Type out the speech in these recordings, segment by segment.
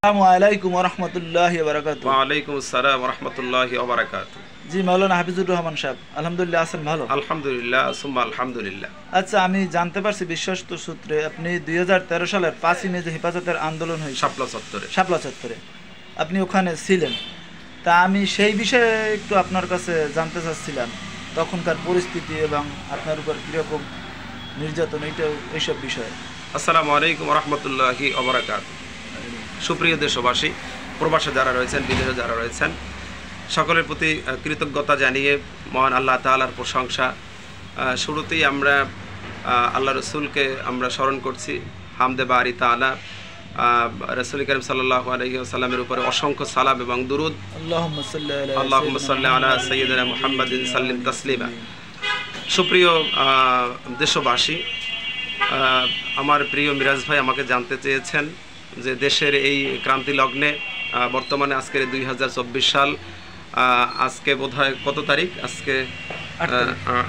আসসালামু আলাইকুম ওয়া রাহমাতুল্লাহি ওয়া বারাকাতুহু। ওয়ালাইকুম আসসালাম ওয়া রাহমাতুল্লাহি ওয়া বারাকাতুহু। জি মাওলানা হাফিজুর রহমান সাহেব, আলহামদুলিল্লাহ আছেন ভালো? আলহামদুলিল্লাহ সুম্মা আলহামদুলিল্লাহ। আচ্ছা, আমি জানতে পারছি বিশ্বস্ত সূত্রে আপনি 2013 সালের 5ই মে যে হেফাজতের আন্দোলন হয়েছে শাপলা চত্বরে আপনি ওখানে ছিলেন। তা আমি সেই বিষয়ে একটু আপনার কাছে জানতে চাচ্ছিলাম, তখনকার পরিস্থিতি এবং আপনার উপর কীরকম নির্যাতন, এইসব বিষয়ে। আসসালামু আলাইকুম ওয়া রাহমাতুল্লাহি ওয়া বারাকাতুহু। সুপ্রিয় দেশবাসী, প্রবাসে যারা রয়েছেন, বিদেশে যারা রয়েছেন, সকলের প্রতি কৃতজ্ঞতা জানিয়ে মহান আল্লাহ তাআলার প্রশংসা। শুরুতেই আমরা আল্লাহ রসুলকে আমরা স্মরণ করছি, হামদে বারি তাআলা। রাসূল করিম সাল্লাল্লাহু আলাইহি ওয়াসাল্লামের উপরে অসংখ্য সালাম এবং দুরুদ। আল্লাহুম্মা সাল্লি আলা সাইয়্যিদিনা মুহাম্মাদিন সাল্লিম তাসলিমা। সুপ্রিয় দেশবাসী, আমার প্রিয় মিরাজ ভাই আমাকে জানতে চেয়েছেন যে দেশের এই ক্রান্তি লগ্নে বর্তমানে আজকের 2024 সাল, আজকে বোধহয় কত তারিখ? আজকে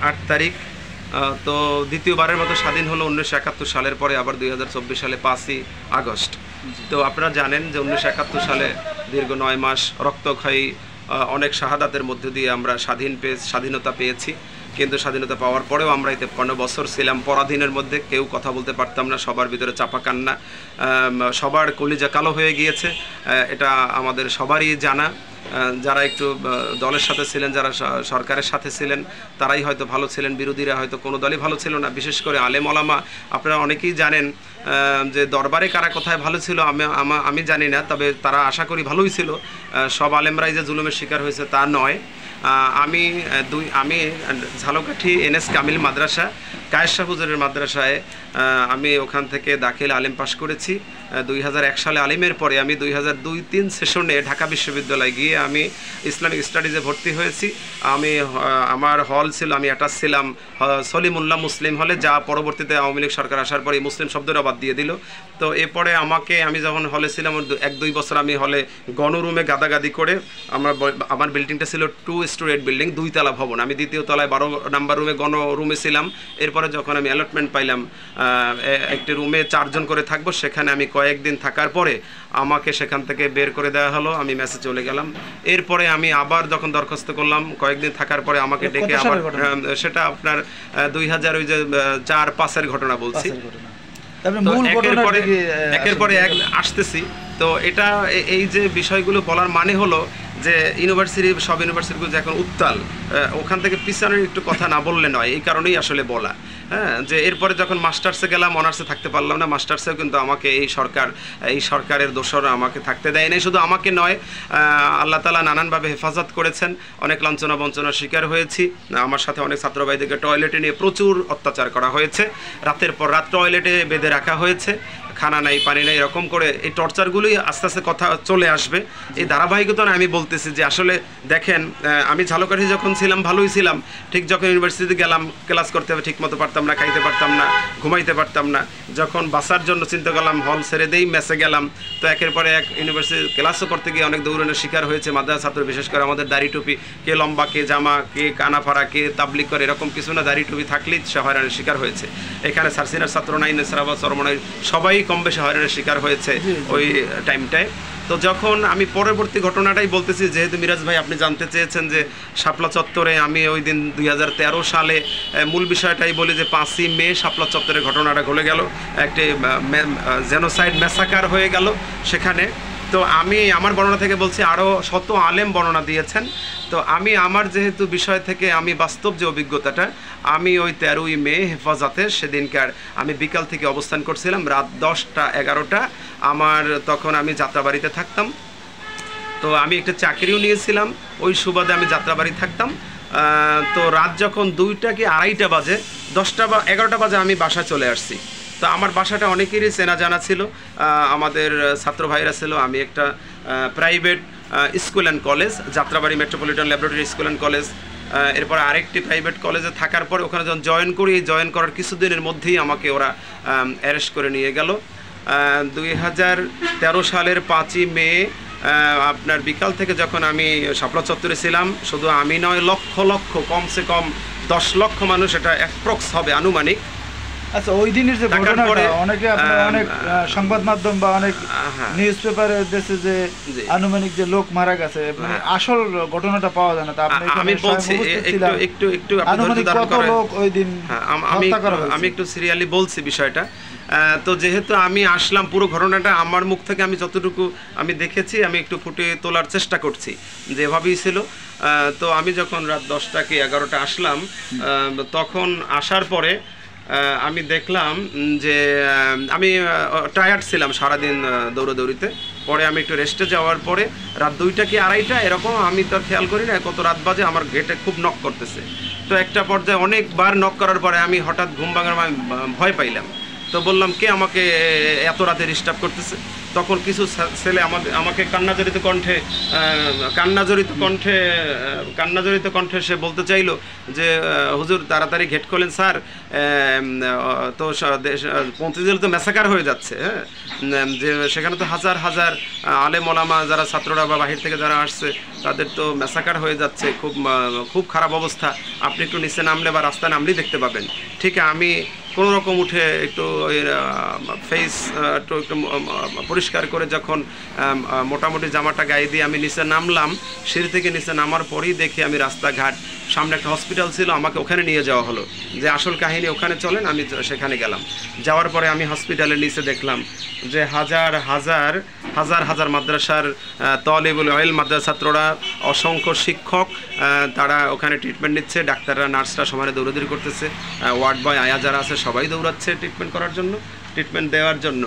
8 তারিখ। তো দ্বিতীয়বারের মতো স্বাধীন হলো 1971 সালের পরে, আবার 2024 সালে 5ই আগস্ট। তো আপনারা জানেন যে 1971 সালে দীর্ঘ 9 মাস রক্তক্ষয়ী অনেক শাহাদাতের মধ্য দিয়ে আমরা স্বাধীনতা পেয়েছি। কিন্তু স্বাধীনতা পাওয়ার পরেও আমরা 53 বছর ছিলাম পরাধীনের মধ্যে, কেউ কথা বলতে পারতাম না, সবার ভিতরে চাপা কান্না, সবার কলিজা কালো হয়ে গিয়েছে। এটা আমাদের সবারই জানা। যারা একটু দলের সাথে ছিলেন, যারা সরকারের সাথে ছিলেন, তারাই হয়তো ভালো ছিলেন, বিরোধীরা হয়তো কোনো দলই ভালো ছিল না। বিশেষ করে আলেম ওলামা, আপনারা অনেকেই জানেন যে দরবারে কারা কোথায় ভালো ছিল আমি জানি না, তবে তারা আশা করি ভালোই ছিল। সব আলেমরাই যে জুলুমের শিকার হয়েছে তা নয়। আমি ঝালকাঠি NS কামিল মাদ্রাসা, কায়েশা হুজুরের মাদ্রাসায় আমি ওখান থেকে দাখিল আলিম পাশ করেছি 2001 সালে। আলিমের পরে আমি 2002-03 সেশনে ঢাকা বিশ্ববিদ্যালয়ে গিয়ে আমি ইসলামিক স্টাডিজে ভর্তি হয়েছি। আমার হল ছিল, আমি অ্যাটাচ ছিলাম সলিমুল্লাহ মুসলিম হলে, যা পরবর্তীতে আওয়ামী লীগ সরকার আসার পরে মুসলিম শব্দটা বাদ দিয়ে দিল। তো এরপরে আমি যখন হলে ছিলাম 1-2 বছর আমি হলে গণরুমে গাদাগাদি করে, আমার বিল্ডিংটা ছিল 2 স্টোরেড বিল্ডিং, 2 তলা ভবন। আমি 2য় তলায় 12 নম্বর রুমে গণরুমে ছিলাম। এরপরে যখন আমি অ্যালটমেন্ট পাইলাম একটি রুমে 4 জন করে থাকবো, সেখানে আমি কয়েকদিন থাকার পরে আমাকে সেখান থেকে বের করে দেওয়া হলো, আমি মেসে চলে গেলাম। এরপরে আমি আবার যখন দরখাস্ত করলাম, কয়েকদিন থাকার পরে আমাকে ডেকে আবার, সেটা আপনার 2004-5-এর ঘটনা বলছি। একের পরে এক আসতেছি। তো এটা এই যে বিষয়গুলো বলার মানে হলো যে সব ইউনিভার্সিটিগুলো যে এখন উত্তাল, ওখান থেকে পিছনের একটু কথা না বললে নয়, এই কারণেই আসলে বলা। হ্যাঁ, যে এরপরে যখন মাস্টার্সে গেলাম, অনার্সে থাকতে পারলাম না। মাস্টার্সেও কিন্তু আমাকে এই সরকারের দোসররা আমাকে থাকতে দেয় নাই। শুধু আমাকে নয়, আল্লাহ তাআলা নানানভাবে হেফাজত করেছেন, অনেক লাঞ্ছনা বঞ্চনার শিকার হয়েছি। আমার সাথে অনেক ছাত্রভাইদেরকে টয়লেটে নিয়ে প্রচুর অত্যাচার করা হয়েছে, রাতের পর রাত টয়লেটে বেঁধে রাখা হয়েছে, খানা নাই পানি নাই, এরকম করে এই টর্চারগুলোই আস্তে আস্তে কথা চলে আসবে। এই ধারাবাহিকতা আমি বলতেছি যে আসলে দেখেন, আমি ঝালকাঠি যখন ছিলাম ভালোই ছিলাম, ঠিক যখন ইউনিভার্সিটিতে গেলাম ক্লাস করতে হবে ঠিক মতো পারতাম না, খাইতে পারতাম না, ঘুমাইতে পারতাম না। যখন বাসার জন্য চিন্তা করলাম, হল ছেড়ে দেই, মেসে গেলাম। তো একের পরে এক ইউনিভার্সিটি ক্লাসও করতে গিয়ে অনেক দৌড়ানোর শিকার হয়েছে মাদ্রাসা ছাত্র, বিশেষ করে আমাদের দাড়ি টুপি, কে লম্বা, কে জামা, কে কানাফাড়া, কে তাবলিগ করে, এরকম কিছু না, দাড়ি টুপি থাকলেই সে হয়রানির শিকার হয়েছে। এখানে সার্সিনার ছাত্র নাই, নেসরাবাদ, চরমনাই, সবাই কম বেশি হয়রানির শিকার হয়েছে ওই টাইমটায়। তো যখন আমি পরবর্তী ঘটনাটাই বলতেছি, যেহেতু মিরাজ ভাই আপনি জানতে চেয়েছেন যে শাপলা চত্বরে আমি ওই দিন 2013 সালে, মূল বিষয়টাই বলি যে 5ই মে শাপলা চত্বরে ঘটনাটা ঘটে গেল, একটি জেনোসাইড ম্যাসাকার হয়ে গেল সেখানে। তো আমি আমার বর্ণনা থেকে বলছি, আরও শত আলেম বর্ণনা দিয়েছেন। তো আমি আমার যেহেতু বিষয় থেকে আমি বাস্তব যে অভিজ্ঞতাটা, আমি ওই 13ই মে হেফাজতে সেদিনকার আমি বিকাল থেকে অবস্থান করছিলাম, রাত 10টা-11টা। তখন আমি যাত্রাবাড়িতে থাকতাম। তো আমি একটা চাকরিও নিয়েছিলাম, ওই সুবাদে আমি যাত্রাবাড়ি থাকতাম। তো রাত যখন 2টা কি 2:30 বাজে, 10টা বা 11টা বাজে আমি বাসায় চলে আসছি। তো আমার বাসাটা অনেকেরই চেনা জানা ছিল, আমাদের ছাত্র ভাইরা ছিল। আমি একটা private school and college, Jatrabari metropolitan laboratory school and college, এরপর আরেকটি প্রাইভেট কলেজে থাকার পরে ওখানে যখন জয়েন করার কিছুদিনের মধ্যেই আমাকে ওরা অ্যারেস্ট করে নিয়ে গেল। 2013 সালের 5ই মে আপনার বিকাল থেকে যখন আমি শাপলা চত্বরে ছিলাম, শুধু আমি নয়, লক্ষ লক্ষ, কমসে কম 10 লক্ষ মানুষ, এটা অ্যাপ্রক্স হবে আনুমানিক, আচ্ছা, ওই দিনের যে ঘটনাটা অনেকে আপনারা অনেক সংবাদ মাধ্যম বা অনেক নিউজ পেপারে দেশে যে আনুমানিক যে লোক মারা গেছে, মানে আসল ঘটনাটা পাওয়া যায় না। তা আপনি আমি বলছি একটু আনুমানিক কত লোক ওই দিন হত্যা করা হয়েছে? আমি একটু সিরিয়ালি বলছি বিষয়টা। তো যেহেতু আমি আসলাম, পুরো ঘটনাটা আমার মুখ থেকে আমি যতটুকু আমি দেখেছি আমি একটু ফুটিয়ে তোলার চেষ্টা করছি যে এভাবেই ছিল। তো আমি যখন রাত 10টা কি 11টা আসলাম, তখন আসার পরে আমি দেখলাম যে আমি টায়ার্ড ছিলাম সারাদিন দৌড়াদৌড়িতে। পরে আমি একটু রেস্টে যাওয়ার পরে রাত 2টা কি 2:30 এরকম, আমি তো খেয়াল করি না কত রাত বাজে, আমার গেটে খুব নক করতেছে। তো একটা পর্যায়ে অনেকবার নক করার পরে আমি হঠাৎ ঘুম ভাঙার ভয় পাইলাম। তো বললাম কে আমাকে এত রাতে ডিস্টার্ব করতেছে। তখন কিছু ছেলে আমাকে কান্নাজড়িত কণ্ঠে সে বলতে চাইলো যে হুজুর তাড়াতাড়ি গেট খোলেন স্যার, তো মতিঝিল তো ম্যাসাকার হয়ে যাচ্ছে। হ্যাঁ, যে সেখানে তো হাজার হাজার আলেম ওলামা যারা ছাত্ররা বা বাহির থেকে যারা আসছে তাদের তো ম্যাসাকার হয়ে যাচ্ছে, খুব খারাপ অবস্থা। আপনি একটু নিচে নামলে বা রাস্তায় নামলেই দেখতে পাবেন। ঠিক আমি কোনো রকম উঠে একটু ওই ফেস একটু পরিষ্কার করে যখন মোটামুটি জামাটা গায়ে দিয়ে আমি নিচে নামলাম, সিঁড়ি থেকে নিচে নামার পরেই দেখি আমি রাস্তাঘাট, সামনে একটা হসপিটাল ছিল, আমাকে ওখানে নিয়ে যাওয়া হলো যে আসল কাহিনী ওখানে চলেন। আমি সেখানে গেলাম। যাওয়ার পরে আমি হসপিটালের নিচে দেখলাম যে হাজার হাজার মাদ্রাসার তালিবুল ইলম মাদ্রাসা ছাত্ররা, অসংখ্য শিক্ষক তারা ওখানে ট্রিটমেন্ট নিচ্ছে, ডাক্তাররা নার্সরা সমানে দৌড়াদৌড়ি করতেছে, ওয়ার্ড বয় আয়া যারা আছে সবাই দৌড়াচ্ছে ট্রিটমেন্ট দেওয়ার জন্য।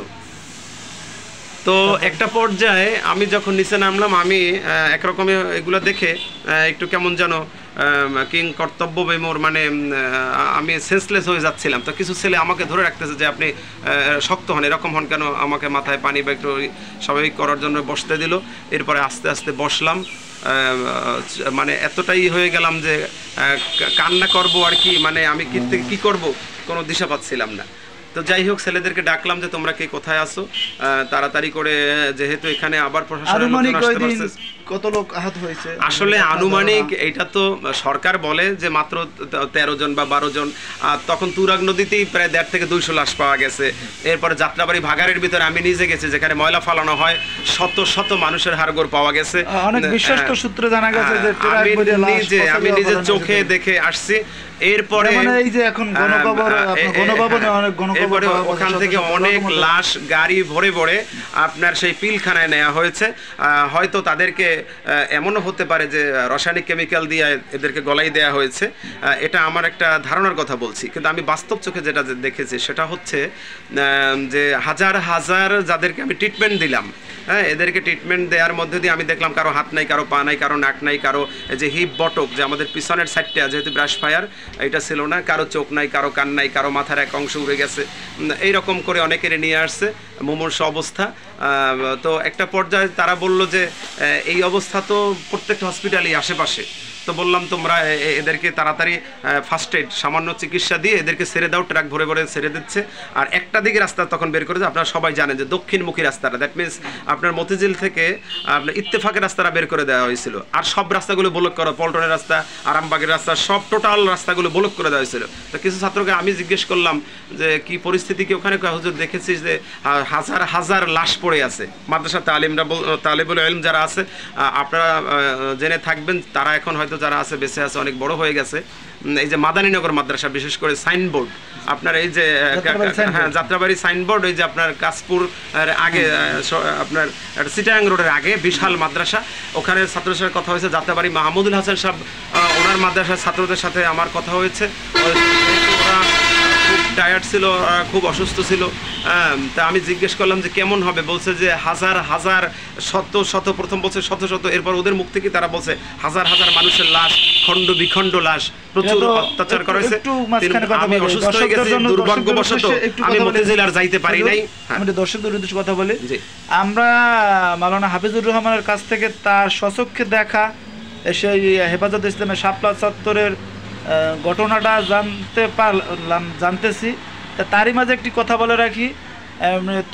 তো একটা পর্যায়ে আমি যখন নিচে নামলাম, আমি একরকমে এগুলো দেখে একটু কেমন যেন কিং কর্তব্য বেমোর, মানে আমি সেন্সলেস হয়ে যাচ্ছিলাম। তো কিছু ছেলে আমাকে ধরে রাখতেছে যে আপনি শক্ত হন, এরকম হন কেন, আমাকে মাথায় পানি বা একটু স্বাভাবিক করার জন্য বসতে দিল। এরপরে আস্তে আস্তে বসলাম, মানে এতটাই হয়ে গেলাম যে কান্না করব আর কি, মানে আমি কি করব কোনো দিশা পাচ্ছিলাম না। তো যাই হোক, ছেলেদেরকে ডাকলাম যে তোমরা কে কোথায় আসো, তাড়াতাড়ি করে, যেহেতু এখানে আবার প্রশাসনের লোকজন আসতে পারছে। কত লোক আহত হয়েছে আসলে আনুমানিক এটা তো সরকার বলে যে মাত্র 13 জন বা 12 জন। তখন তুরাগ নদীতেই প্রায় 150 থেকে 200 লাশ পাওয়া গেছে। এরপরে যাত্রাবাড়ি ভাগাড়ের ভিতরে আমি নিজে গেছি, যেখানে ময়লা ফালানো হয়, শত শত মানুষের হাড়গোড় পাওয়া গেছে। অনেক বিশ্বস্ত সূত্রে জানা গেছে যে আমি নিজে চোখে দেখে আসছি। এরপরে ওখান থেকে অনেক লাশ গাড়ি ভরে ভরে আপনার সেই পিলখানায় নেওয়া হয়েছে। হয়তো তাদেরকে এমনও হতে পারে যে রাসায়নিক কেমিক্যাল দিয়ে এদেরকে গলাই দেওয়া হয়েছে, এটা আমার একটা ধারণার কথা বলছি। কিন্তু আমি বাস্তব চোখে যেটা দেখেছি সেটা হচ্ছে যে হাজার হাজার যাদেরকে আমি ট্রিটমেন্ট দিলাম, হ্যাঁ, এদেরকে ট্রিটমেন্ট দেওয়ার মধ্যে দিয়ে আমি দেখলাম কারো হাত নাই, কারো পা নাই, কারো নাক নাই, কারো যে হিপ বটক যে আমাদের পিছনের সাইডটা যেহেতু ব্রাশ ফায়ার এটা ছিল না, কারো চোখ নাই, কারো কান নাই, কারো মাথার এক অংশ উড়ে গেছে, এইরকম করে অনেকের নিয়ে আসছে মুমূর্ষ অবস্থা। তো একটা পর্যায়ে তারা বলল যে এই অবস্থা তো প্রত্যেকটা হসপিটালই আশেপাশে। তো বললাম তোমরা এদেরকে তাড়াতাড়ি ফার্স্ট এড সামান্য চিকিৎসা দিয়ে এদেরকে ছেড়ে দাও, ট্রাক ভরে ভরে ছেড়ে দিচ্ছে। আর একটা দিকে রাস্তা তখন বের করেছে, আপনারা সবাই জানেন যে দক্ষিণমুখী রাস্তাটা, দ্যাট মিনস আপনার মতিঝিল থেকে আপনার ইত্তেফাকের রাস্তাটা বের করে দেওয়া হয়েছিল। আর সব রাস্তাগুলো ব্লক করা, পল্টনের রাস্তা, আরামবাগের রাস্তা, সব টোটাল রাস্তাগুলো ব্লক করে দেওয়া হয়েছিল। তো কিছু ছাত্রকে আমি জিজ্ঞেস করলাম যে কি পরিস্থিতি কি ওখানে, হুজুর দেখেছিস যে হাজার হাজার লাশ পড়ে আছে। মাদ্রাসা তালিবুল ইলম যারা আছে আপনারা জেনে থাকবেন, তারা এখন হয়তো যারা আছে বেঁচে আছে অনেক বড় হয়ে গেছে। এই যে মাদানীনগর মাদ্রাসা, বিশেষ করে সাইনবোর্ড আপনার এই যে হ্যাঁ যাত্রাবাড়ি সাইনবোর্ড, ওই যে আপনার কাশপুর আগে আপনার চিটাগাং রোডের আগে বিশাল মাদ্রাসা, ওখানে ছাত্রদের সাথে কথা হয়েছে। যাত্রাবাড়ি মাহমুদুল হাসান সাহেব ওনার মাদ্রাসার ছাত্রদের সাথে আমার কথা হয়েছে। ওরা খুব টায়ার্ড ছিল, খুব অসুস্থ ছিল। তা আমি জিজ্ঞেস করলাম যে কেমন হবে, বলছে যে হাজার হাজার শত প্রথম বলছে শত, এরপর ওদের মুখ থেকে তারা বলছে হাজার হাজার মানুষের লাশ, খণ্ড বিখণ্ড লাশ, প্রচুর অত্যাচার করা হয়েছে। আমি অসুস্থ হয়ে গেছি, দুর্ভাগ্যবশত আমি মতিঝিল আর যাইতে পারি নাই। আমি দর্শকদের উদ্দেশ্যে কথা বলি, আমরা মাওলানা হাফিজুর রহমানের কাছ থেকে তার স্বচক্ষে দেখা সেই হেফাজত ইসলামের শাপলা চত্বরের ঘটনাটা জানতেছি। তারই মাঝে একটি কথা বলে রাখি,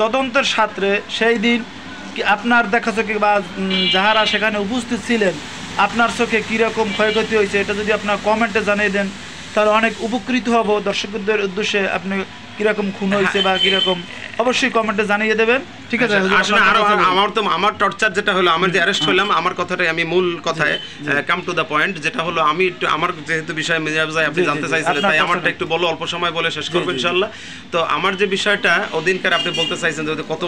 তদন্তের সাথে সেই দিন আপনার দেখা চোখে বা যাহারা সেখানে উপস্থিত ছিলেন আপনার চোখে কীরকম ক্ষয়ক্ষতি হয়েছে, এটা যদি আপনার কমেন্টে জানিয়ে দেন তাহলে অনেক উপকৃত হব। দর্শকদের উদ্দেশ্যে আপনি কিরকম খুন হয়েছে বা কিরকম অবশ্যই কমেন্টে জানিয়ে দেবেন, ঠিক আছে? আসলে আমার টর্চার যেটা হলো, আমার যে অ্যারেস্ট হলাম, আমার কথাটাই আমি মূল কথায় কাম টু দ্য পয়েন্ট, যেটা হলো আমি একটু আমার যেহেতু বিষয় মিরাজ ভাই আপনি জানতে চাইছিলেন, তাই আমারটা একটু বলো, অল্প সময় বলে শেষ করবো ইনশাআল্লাহ। তো আমার যে বিষয়টা ওদিনকার আপনি বলতে চাইছেন যে কত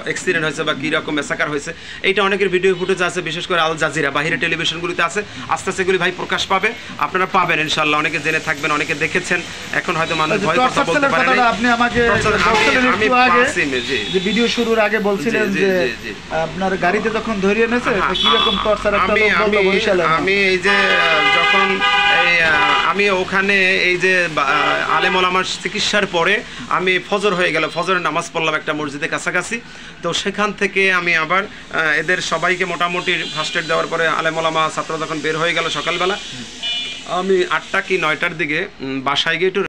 অ্যাক্সিডেন্ট হয়েছে বা কীরকম মেসাকার হয়েছে, এইটা অনেকের ভিডিও ফুটেজ আছে, বিশেষ করে আল জাজিরা বাহিরে টেলিভিশনগুলিতে আছে। আস্তে আস্তে এগুলি ভাই প্রকাশ পাবে, আপনারা পাবেন ইনশাআল্লাহ, অনেকে জেনে থাকবেন, অনেকে দেখেছেন। এখন হয়তো মানুষ ভয় কথা বলতে পারে না। আপনি আমাকে যে ভিডিও শুরুর আগে বলছিলেন যে আপনার গাড়িতে যখন ধরিয়ে এনেছে কিরকম টর্চার একটা লোক বলতো বরিশালে। আমি এই যে যখন আমি ওখানে এই যে আলেম ওলামার চিকিৎসার পরে আমি ফজর হয়ে গেল, ফজরের নামাজ পড়লাম একটা মসজিদে কাছাকাছি। তো সেখান থেকে আমি আবার এদের সবাইকে মোটামুটি ফার্স্ট এড দেওয়ার পরে আলেম ওলামা ছাত্র যখন বের হয়ে গেল সকালবেলা, আমি 8টা কি 9টার দিকে বাসায় গিয়ে একটু